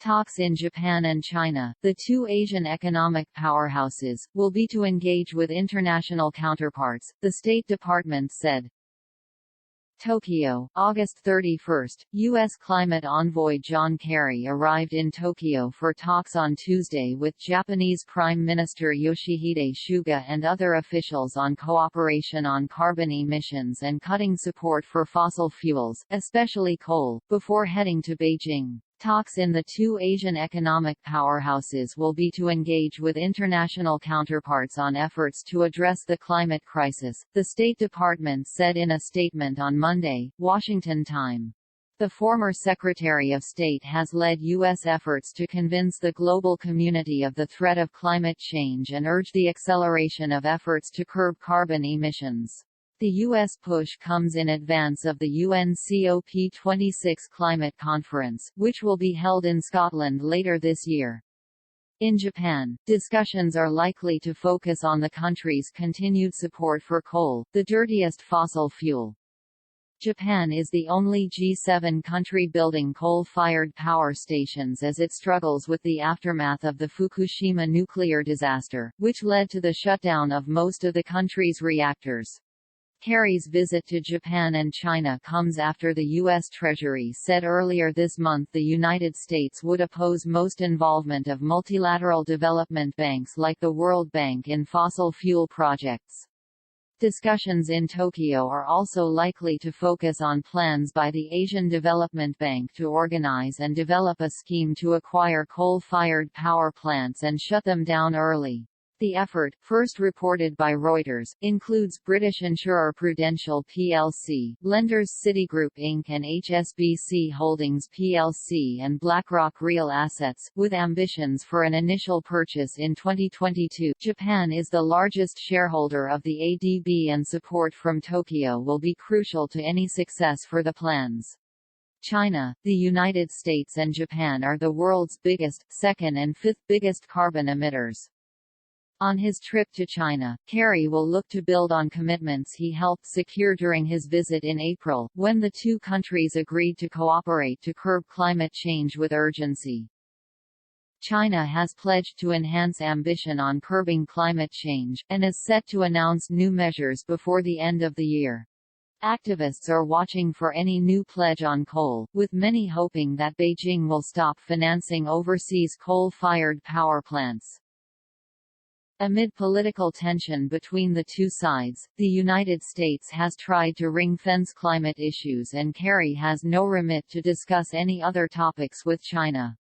Talks in Japan and China, the two Asian economic powerhouses, will be to engage with international counterparts, the State Department said. Tokyo, August 31. U.S. climate envoy John Kerry arrived in Tokyo for talks on Tuesday with Japanese Prime Minister Yoshihide Suga and other officials on cooperation on carbon emissions and cutting support for fossil fuels, especially coal, before heading to Beijing. Talks in the two Asian economic powerhouses will be to engage with international counterparts on efforts to address the climate crisis, the State Department said in a statement on Monday, Washington time. The former Secretary of State has led U.S. efforts to convince the global community of the threat of climate change and urge the acceleration of efforts to curb carbon emissions. The U.S. push comes in advance of the UN COP26 climate conference, which will be held in Scotland later this year. In Japan, discussions are likely to focus on the country's continued support for coal, the dirtiest fossil fuel. Japan is the only G7 country building coal-fired power stations as it struggles with the aftermath of the Fukushima nuclear disaster, which led to the shutdown of most of the country's reactors. Kerry's visit to Japan and China comes after the U.S. Treasury said earlier this month the United States would oppose most involvement of multilateral development banks like the World Bank in fossil fuel projects. Discussions in Tokyo are also likely to focus on plans by the Asian Development Bank to organize and develop a scheme to acquire coal-fired power plants and shut them down early. The effort, first reported by Reuters, includes British insurer Prudential plc, lenders Citigroup Inc. and HSBC Holdings plc and BlackRock Real Assets, with ambitions for an initial purchase in 2022. Japan is the largest shareholder of the ADB and support from Tokyo will be crucial to any success for the plans. China, the United States and Japan are the world's biggest, second and fifth biggest carbon emitters. On his trip to China, Kerry will look to build on commitments he helped secure during his visit in April, when the two countries agreed to cooperate to curb climate change with urgency. China has pledged to enhance ambition on curbing climate change, and is set to announce new measures before the end of the year. Activists are watching for any new pledge on coal, with many hoping that Beijing will stop financing overseas coal-fired power plants. Amid political tension between the two sides, the United States has tried to ring-fence climate issues and Kerry has no remit to discuss any other topics with China.